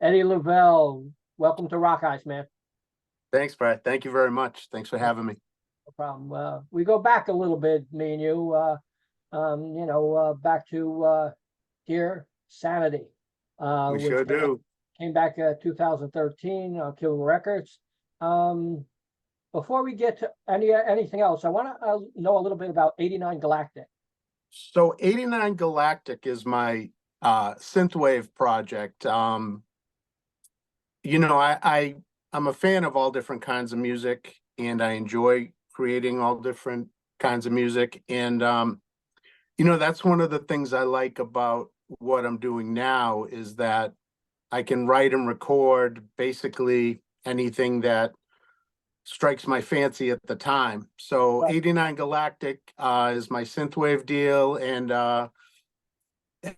Eddie LaValle, welcome to RockEyez, man. Thanks, Brad. Thank you very much. Thanks for having me. No problem. We go back a little bit, me and you. Back to Dear Sanity, We which sure do. came back 2013 on Killing Records. Before we get to anything else, I want to know a little bit about 89 Galactic. So 89 Galactic is my synthwave project. I'm a fan of all different kinds of music, and I enjoy creating all different kinds of music. And that's one of the things I like about what I'm doing now is that I can write and record basically anything that strikes my fancy at the time. So Right. 89 Galactic is my synthwave deal, and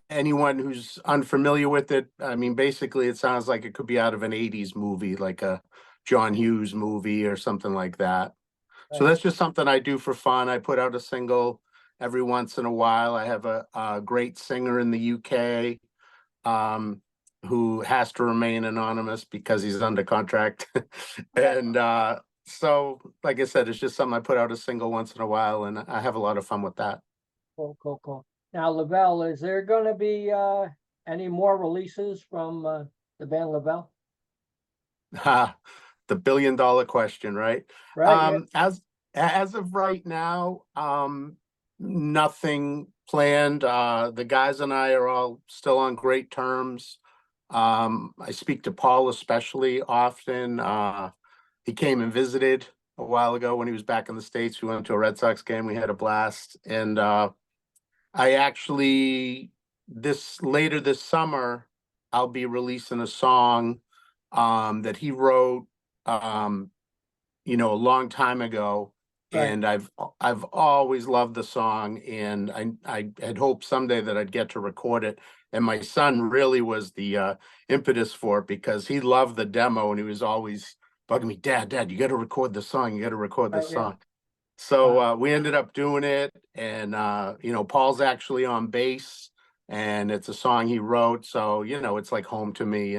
anyone who's unfamiliar with it, I mean, basically it sounds like it could be out of an 80s movie, like a John Hughes movie or something like that. So Right. that's just something I do for fun. I put out a single every once in a while. I have a great singer in the UK who has to remain anonymous because he's under contract. And so, like I said, it's just something I put out a single once in a while, and I have a lot of fun with that. Cool. Now, LaValle, is there going to be any more releases from the band LaValle? The $1 billion question, right? Right. Yeah. As of right now, nothing planned. The guys and I are all still on great terms. I speak to Paul especially often. He came and visited a while ago when he was back in the States. We went to a Red Sox game. We had a blast. And I actually, later this summer, I'll be releasing a song that he wrote, a long time ago. Right. And I've always loved the song, and I had hoped someday that I'd get to record it. And my son really was the impetus for it because he loved the demo, and he was always bugging me, Dad, you got to record the song. You got to record this Yeah. song. So we ended up doing it, and Paul's actually on bass, and it's a song he wrote. So it's like home to me.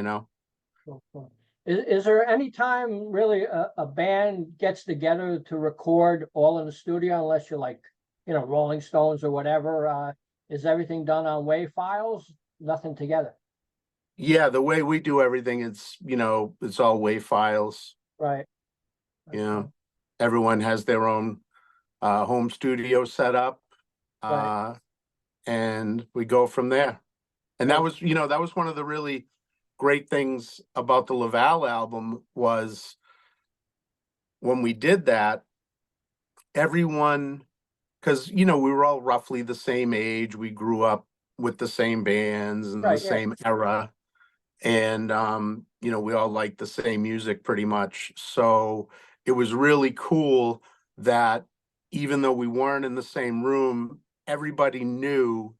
Cool. Is there any time really a band gets together to record all in the studio, unless you're like, Rolling Stones or whatever? Is everything done on WAV files? Nothing together. Yeah, the way we do everything, it's all WAV files. Right. Okay. Everyone has their own home studio set up, Right. and we go from there. And that was one of the really great things about the LaValle album was when we did that, everyone, because we were all roughly the same age. We grew up with the same bands and the same era, and we all liked the same music pretty much. So it was really cool that even though we weren't in the same room, everybody knew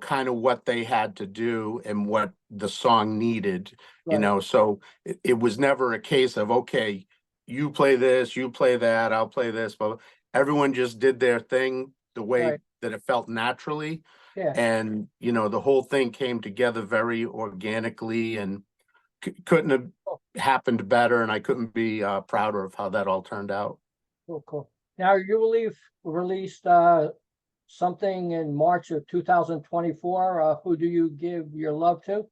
kind of what they had to do and what the song needed. So it was never a case of, okay, you play this, you play that, I'll play this, but everyone just did their thing the way that it felt naturally. And the whole thing came together very organically, and couldn't have happened better, and I couldn't be prouder of how that all turned out. Cool. Now you released something in March of 2024. Who do you give your love to?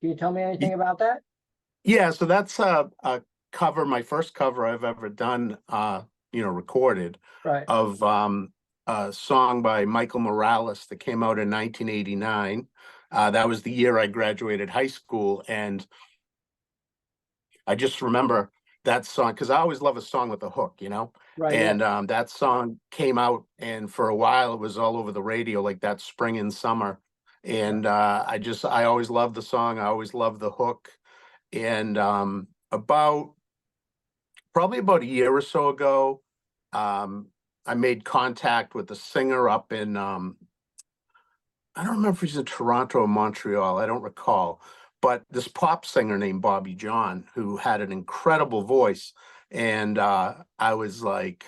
Can you tell me anything about that? Yeah, so that's a cover, my first cover I've ever done, recorded, of a song by Michael Morales that came out in 1989. That was the year I graduated high school, and I just remember that song because I always love a song with a hook, and that song came out, and for a while it was all over the radio, like that spring and summer. And I always loved the song. I always loved the hook. And probably about a year or so ago, I made contact with the singer up in I don't remember if he's in Toronto or Montreal. I don't recall. But this pop singer named Bobby John, who had an incredible voice. And I was like,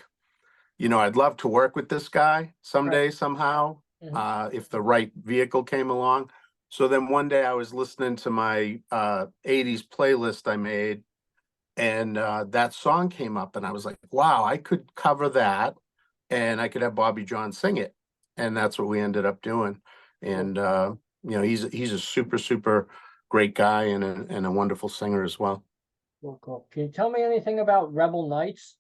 I'd love to work with this guy someday, somehow, if the right vehicle came along. So then one day I was listening to my 80s playlist I made, and that song came up, and I was like, wow, I could cover that, and I could have Bobby John sing it. And that's what we ended up doing. And he's a super, super great guy and a wonderful singer as well. Cool, cool. Can you tell me anything about Rebel Knights?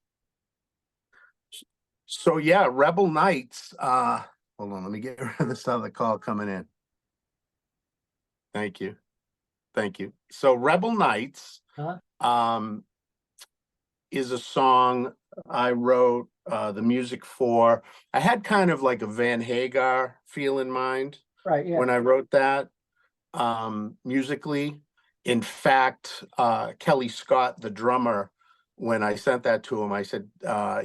So yeah, Rebel Knights. Hold on, let me get rid of this other call coming in. Thank you. Thank you. So Rebel Knights is a song I wrote the music for. I had kind of like a Van Hagar feel in mind Right, yeah. when I wrote that musically. In fact, Kelly Scott, the drummer, when I sent that to him, I said, try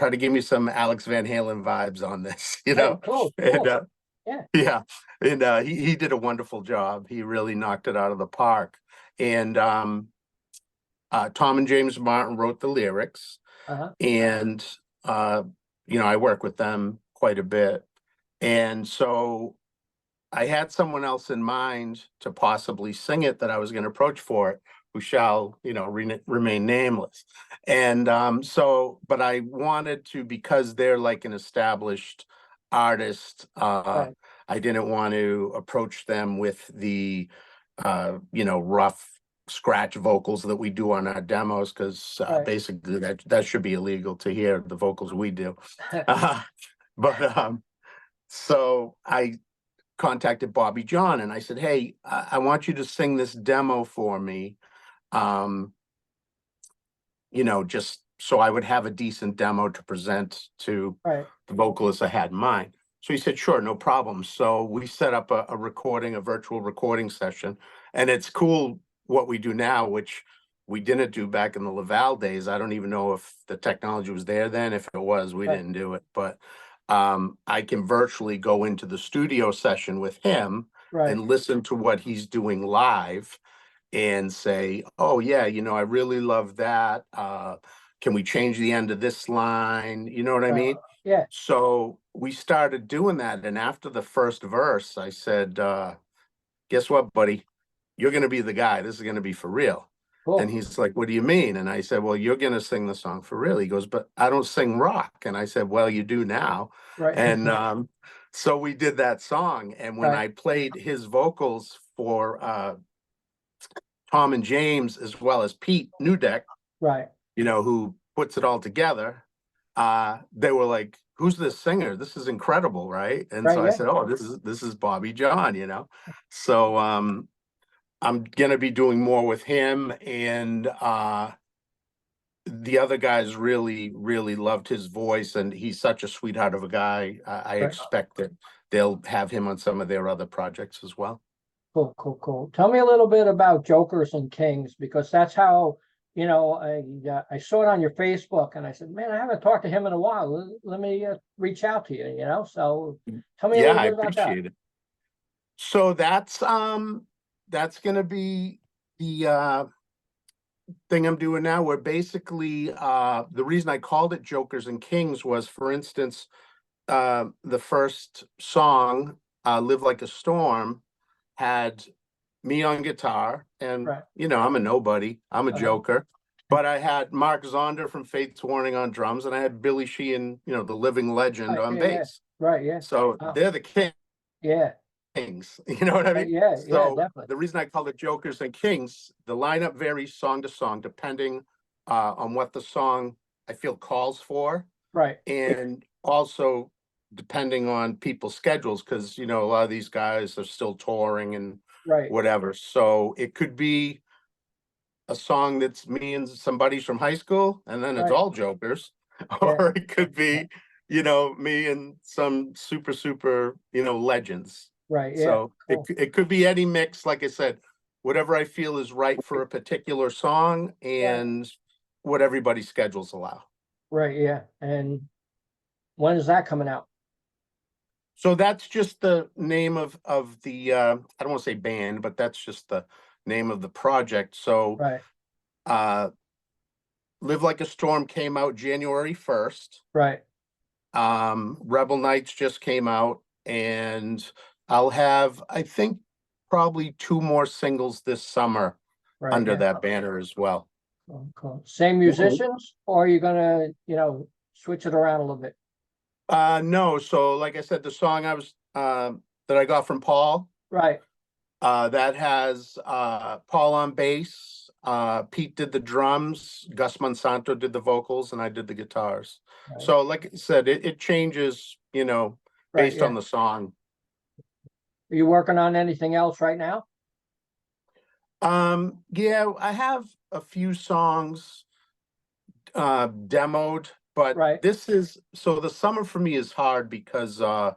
to give me some Alex Van Halen vibes on this, Hey, cool, And cool. Yeah. yeah, and he did a wonderful job. He really knocked it out of the park. And Tom and James Martin wrote the lyrics, and I work with them quite a bit. And so I had someone else in mind to possibly sing it that I was going to approach for it, who shall, remain nameless. And but I wanted to, because they're like an established artist, Right, I didn't want to approach them with the, rough scratch vocals that we do on our demos, because right. basically that should be illegal to hear the vocals we do. But so I contacted Bobby John and I said, hey, I want you to sing this demo for me. Just so I would have a decent demo to present to Right, the vocalist I had in mind. So he said, sure, no problem. So we set up a virtual recording session. And it's cool what we do now, which we didn't do back in the LaValle days. I don't even know if the technology was there then. If it was, we right, didn't do it. But I can virtually go into the studio session with him right, and listen to what he's doing live and say, oh yeah, I really love that. Can we change the end of this line? You know what I right. mean? Yeah, So we started doing that. And after the first verse, I said, guess what, buddy? You're going to be the guy. This is going to be for real. And cool. he's like, what do you mean? And I said, well, you're going to sing the song for real. He goes, but I don't sing rock. And I said, well, you do now. Right, And so we did that song. And when right, I played his vocals for Tom and James, as well as Pete Newdeck, right, who puts it all together, they were like, who's this singer? This is incredible, right? And right, so I yeah, said, oh, this is Bobby John, So I'm gonna be doing more with him, and the other guys really, really loved his voice, and he's such a sweetheart of a guy. I right. expect that they'll have him on some of their other projects as well. Cool, cool, cool. Tell me a little bit about Jokers and Kings, because that's how, I saw it on your Facebook and I said, man, I haven't talked to him in a while. Let me reach out to you, So tell me a Yeah, little I bit about that. appreciate it. So that's gonna be the thing I'm doing now, where basically the reason I called it Jokers and Kings was, for instance, the first song, Live Like a Storm, had me on guitar, and Right. I'm a nobody, I'm a Uh-huh. joker, but I had Mark Zonder from Faith's Warning on drums, and I had Billy Sheehan, the living legend, Right, on yeah, yeah. bass. Right, yeah. So Wow. they're the kings, Yeah. you know what I mean? Yeah, yeah, So definitely. the reason I call it Jokers and Kings, the lineup varies song to song, depending on what the song I feel calls for, Right, and also depending on people's schedules, because a lot of these guys are still touring and right, whatever. So it could be a song that's me and some buddies from high school, and then it's right. all jokers, Yeah, or it could be, me and some super, super, legends. right, yeah. So it Cool. it could be any mix, like I said, whatever I feel is right for a particular song Right, and what everybody's schedules allow. right, yeah. And when is that coming out? So that's just the name of the I don't want to say band, but that's just the name of the project. So Right, uh Live Like a Storm came out January 1st. right, Rebel Knights just came out, and I'll have, I think, probably 2 more singles this summer Right, under yeah. that banner as well. Oh, cool. Same musicians, or are you gonna, switch it around a little bit? No, so like I said, the song that I got from Paul, Right, that has Paul on bass, Pete did the drums, Gus Monsanto did the vocals, and I did the guitars. right, So like I said, it changes, right, based yeah. on the song. Are you working on anything else right now? Yeah, I have a few songs demoed, but Right, the summer for me is hard because I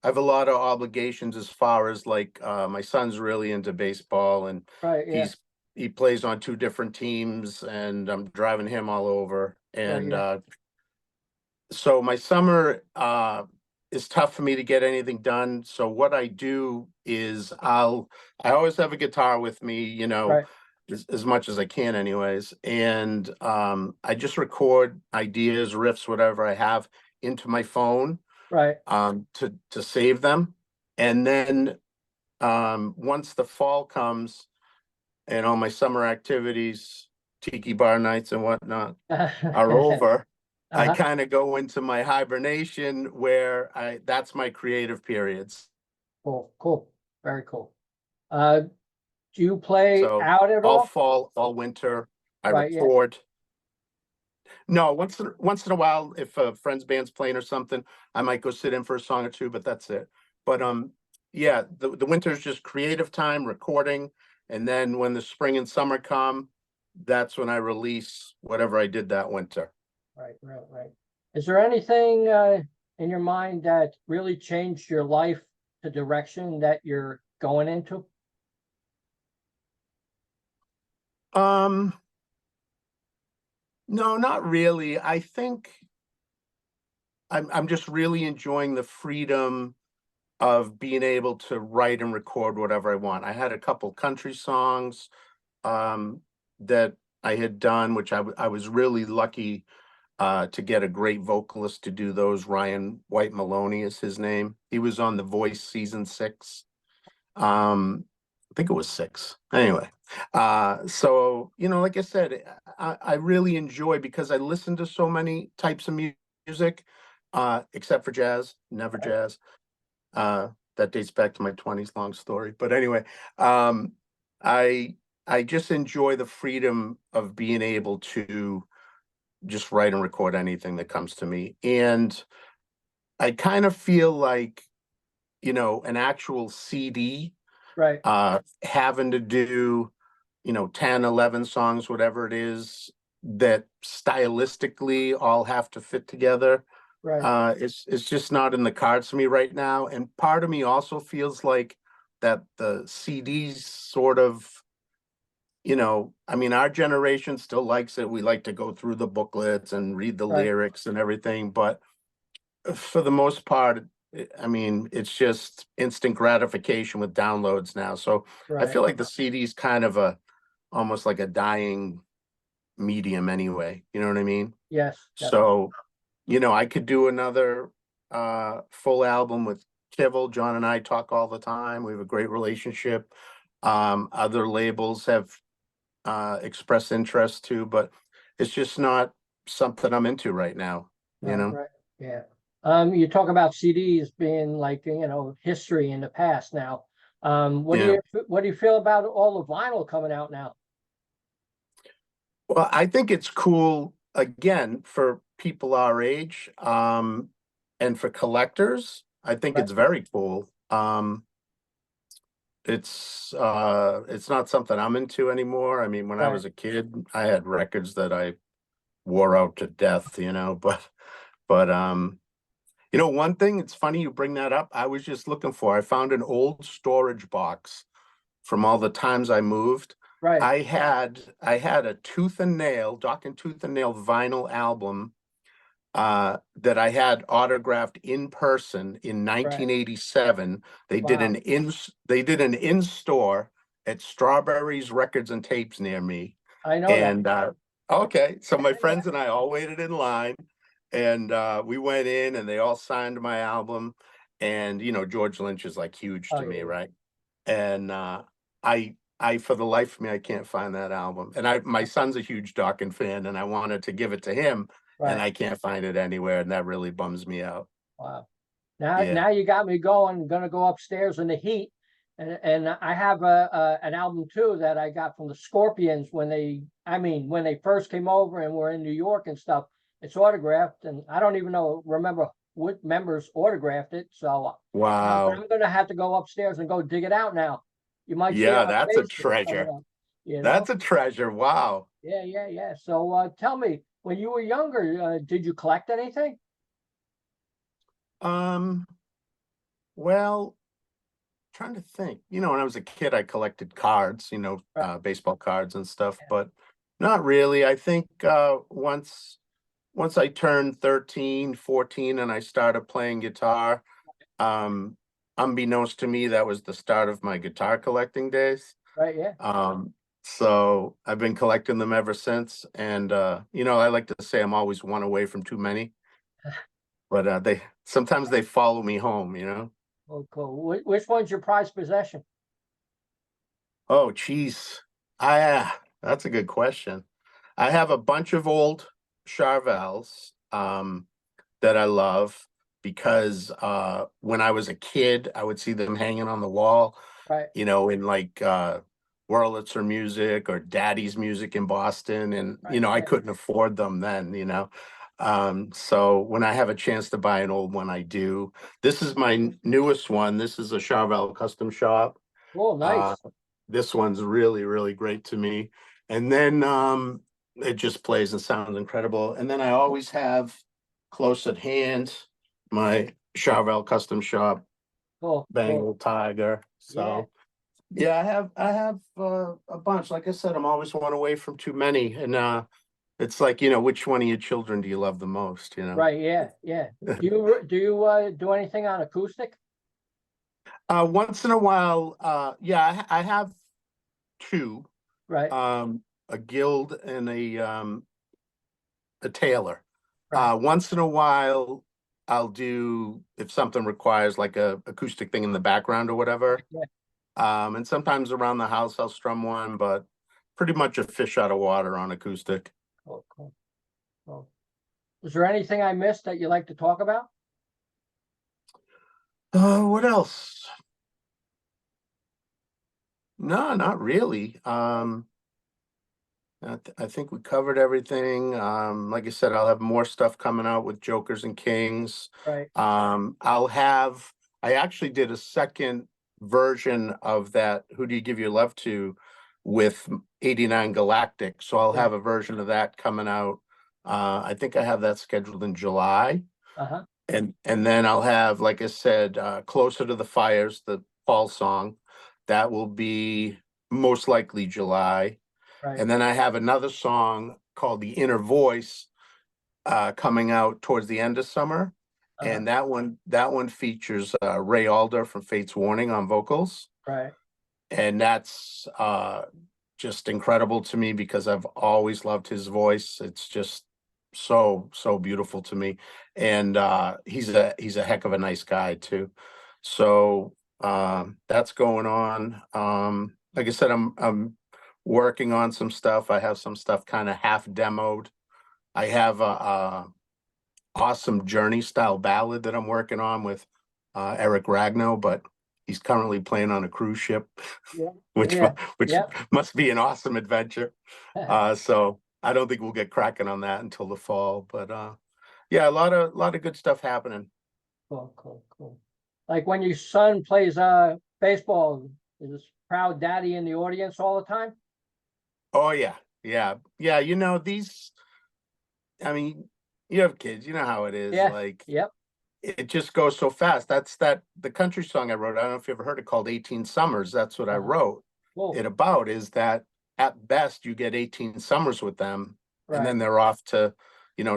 have a lot of obligations as far as like my son's really into baseball, and right, yeah, he plays on 2 different teams, and I'm driving him all over. right, And yeah, so my summer is tough for me to get anything done. So what I do is I always have a guitar with me, right, as much as I can anyways. And I just record ideas, riffs, whatever I have into my phone right. to save them. And then once the fall comes and all my summer activities, tiki bar nights and whatnot are over, I Uh-huh. kind of go into my hibernation where that's my creative periods. Cool, cool, very cool. Uh, do you play So out at all all? fall, all winter, I Right, yeah, record. No, once in a while, if a friend's band's playing or something, I might go sit in for a song or two, but that's it. But yeah, the winter's just creative time, recording, and then when the spring and summer come, that's when I release whatever I did that winter. right, right, right. Is there anything in your mind that really changed your life, the direction that you're going into? Um, no, not really. I think I'm just really enjoying the freedom of being able to write and record whatever I want. I had a couple country songs that I had done, which I was really lucky to get a great vocalist to do those. Ryan White Maloney is his name. He was on The Voice season 6. I think it was 6. Anyway, so like I said, I really enjoy because I listen to so many types of music, except for jazz, never Right, jazz. That dates back to my 20s, long story. But anyway, um, I I just enjoy the freedom of being able to just write and record anything that comes to me. And I kind of feel like, an actual CD, right, having to do, 10, 11 songs, whatever it is, that stylistically all have to fit together. right, It's just not in the cards for me right now. And part of me also feels like that the CDs sort of, I mean, our generation still likes it. We like to go through the booklets and read the right, lyrics and everything, but for the most part, I mean, it's just instant gratification with downloads now. So I right. feel like the CD is kind of almost like a dying medium anyway. You know what I mean? Yes, definitely. So, I could do another full album with Kivil. John and I talk all the time. We have a great relationship. Other labels have expressed interest too, but it's just not something I'm into right now, you Right, know? right, yeah. You talk about CDs being like, history in the past now. Yeah. What do you feel about all the vinyl coming out now? Well, I think it's cool again for people our age, and for collectors. I think Right, it's very cool. It's not something I'm into anymore. I mean, when I right, was a kid, I had records that I wore out to death, but one thing, it's funny you bring that up. I was just looking for, I found an old storage box from all the times I moved. right, I had a Tooth and Nail, Doc and Tooth and Nail vinyl album that I had autographed in person in right. 1987. Wow, They did an in-store at Strawberries Records and Tapes near me. I know that. And okay, so my Yeah, friends and I all waited in line, and we went in and they all signed my album. And George Lynch is like huge oh to me, yeah, right? And I for the life of me, I can't find that album. And my son's a huge Dawkins fan, and I wanted to give it to him, and Right. I can't find it anywhere, and that really bums me out. Wow. Now, Yeah. now you got me going. Gonna go upstairs in the heat, and I have an album too that I got from the Scorpions when when they first came over and were in New York and stuff. It's autographed, and I don't even remember what members autographed it. So Wow. I'm gonna have to go upstairs and go dig it out now. You might see it Yeah, on that's a Facebook coming treasure. up. You know? That's a treasure. Wow. Yeah, yeah, yeah. So tell me, when you were younger, did you collect anything? Um, well, trying to think. When I was a kid, I collected cards, Right. baseball cards and stuff, but not really. I think once I turned 13, 14, and I started playing guitar, um, unbeknownst to me, that was the start of my guitar collecting days. Right, yeah. So I've been collecting them ever since. And I like to say I'm always one away from too many, but they sometimes they follow me home. Oh, cool. Which one's your prized possession? Oh, geez. That's a good question. I have a bunch of old Charvels that I love because when I was a kid, I would see them hanging on the wall, Right. in like Wurlitzer music or Daddy's music in Boston. And, Right. I Yeah. couldn't afford them then. So when I have a chance to buy an old one, I do. This is my newest one. This is a Charvel custom shop. Oh, Uh, nice. this one's really, really great to me. And then it just plays and sounds incredible. And then I always have close at hand my Charvel custom shop Cool. Cool. Bengal Tiger. Yeah. So yeah, I have a bunch. Like I said, I'm always one away from too many. And it's like, which one of your children do you love the most? Right. Yeah. Yeah. Do anything on acoustic? Once in a while, yeah, I have two, Right. a Guild and a Taylor. Right. Once in a while, I'll do if something requires like a acoustic thing in the background or whatever. Yeah. And sometimes around the house I'll strum one, but pretty much a fish out of water on acoustic. Cool. Cool. Cool. Is there anything I missed that you like to talk about? What else? No, not really. I think we covered everything. Like I said, I'll have more stuff coming out with Jokers and Kings. Right. I actually did a second version of that Who Do You Give Your Love To with 89 Galactic. So I'll Yeah. have a version of that coming out. I think I have that scheduled in July. Uh-huh. And then I'll have, like I said, Closer to the Fires, the Paul song. That will be most likely July. Right. And then I have another song called The Inner Voice coming out towards the end of summer. Uh-huh. And that one features Ray Alder from Fates Warning on vocals. Right. And that's just incredible to me because I've always loved his voice. It's just so beautiful to me. And he's a heck of a nice guy too. So that's going on. Like I said, I'm working on some stuff. I have some stuff kind of half demoed. I have a awesome Journey style ballad that I'm working on with Eric Ragno, but he's currently playing on a cruise ship, Yeah. which Yeah. which Yeah. must be an awesome adventure. So I don't think we'll get cracking on that until the fall. But yeah, a lot of good stuff happening. Cool. Cool. Cool. Like when your son plays baseball, is proud daddy in the audience all the time? Oh yeah, yeah. These. I mean, you have kids. You know how it is. Yeah. Like Yep. it just goes so fast. That's the country song I wrote. I don't know if you ever heard it, called 18 Summers. That's what I wrote Cool. it about, is that at best you get 18 summers with them, and then Right. they're off to,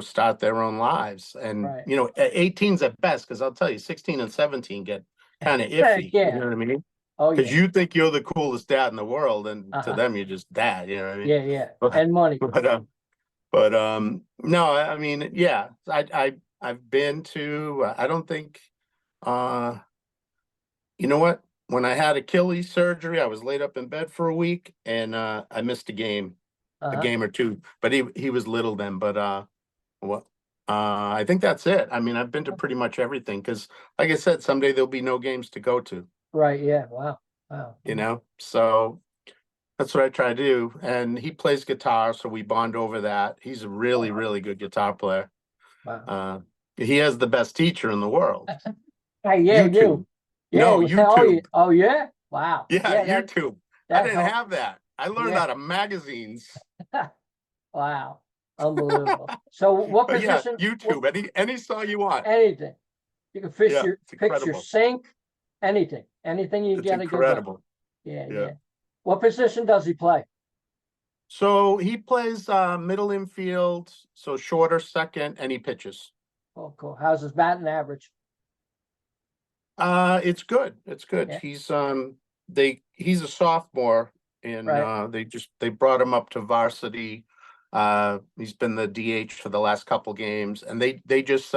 start their own lives. And, Right. 18's at best, because I'll tell you, 16 and 17 get kind of iffy. You Yeah. know what I mean? Oh Because yeah. you think you're the coolest dad in the world, and to Uh-huh. them you're just dad. You know what I mean? Yeah. Yeah. But, And money. but no, I mean, yeah, I've been to. I don't think. You know what? when I had Achilles surgery, I was laid up in bed for a week, and I missed a game or two. But he was little then. But what? I think that's it. I mean, I've been to pretty much everything because, like I said, someday there'll be no games to go to. Right. Yeah. Wow. Wow. You know, so that's what I try to do. And he plays guitar, so we bond over that. He's a really, really good guitar player. Wow. He has the best teacher in the world. Hey, yeah, YouTube. you. Yeah. No, YouTube. Oh, yeah. Wow. Yeah, that, YouTube. I that didn't helped. have that. I learned out of magazines. Wow. Unbelievable. So what But yeah, position? YouTube. Any song you want. Anything. You can fix Yeah, it's fix your incredible. sink, anything. Anything you It's get a good. incredible. Yeah, Yeah. yeah. What position does he play? So he plays middle infield, so shorter second, and he pitches. Oh, cool. How's his batting average? It's good. It's good. Yeah. He's a sophomore, and Right. they brought him up to varsity. He's been the DH for the last couple games, and they just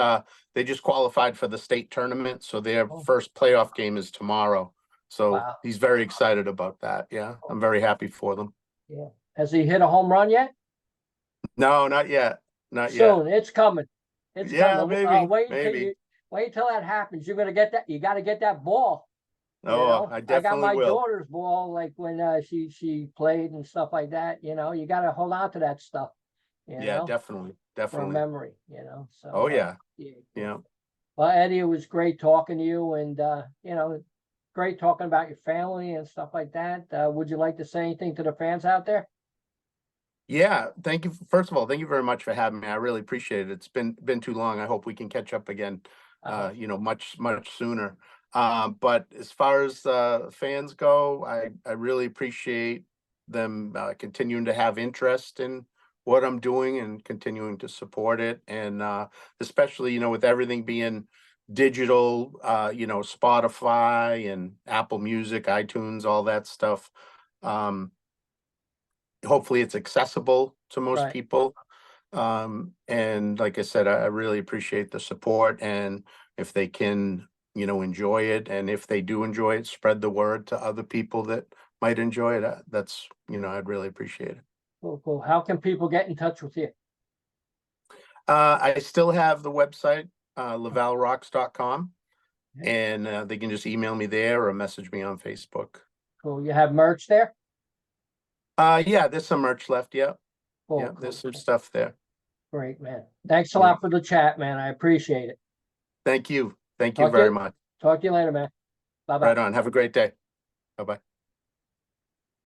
qualified for the state tournament, so their first playoff game is tomorrow. So Wow. he's very excited about that. Yeah, I'm very happy for them. Yeah. Has he hit a home run yet? No, not yet. Not yet. Soon. It's coming. It's Yeah, coming. maybe. Wait till that happens. You're gonna get that. You got to get that ball. Oh, I got definitely my will. daughter's ball, like when she played and stuff like that. You got to hold on to that stuff. Yeah, definitely. From memory. So. Oh yeah. Yeah. Well, Eddie, it was great talking to you, and great talking about your family and stuff like that. Would you like to say anything to the fans out there? Yeah, thank you. First of all, thank you very much for having me. I really appreciate it. It's been too long. I hope we can catch up again, much sooner. But as far as fans go, I really appreciate them continuing to have interest in what I'm doing and continuing to support it. And especially, with everything being digital, Spotify and Apple Music, iTunes, all that stuff. Hopefully it's accessible to most people. And like I said, I really appreciate the support, and if they can, enjoy it, and if they do enjoy it, spread the word to other people that might enjoy it. That's, I'd really appreciate it. Cool. How can people get in touch with you? I still have the website, LavalleRocks.com, and they can just email me there or message me on Facebook. Cool. You have merch there? Yeah, there's some merch left. Yeah. Cool, yeah, there's some stuff there. Great, man. Thanks a lot for the chat, man. I appreciate it. Thank you. Thank you very much. Talk to you later, man. Bye-bye. Right on. Have a great day. Bye-bye.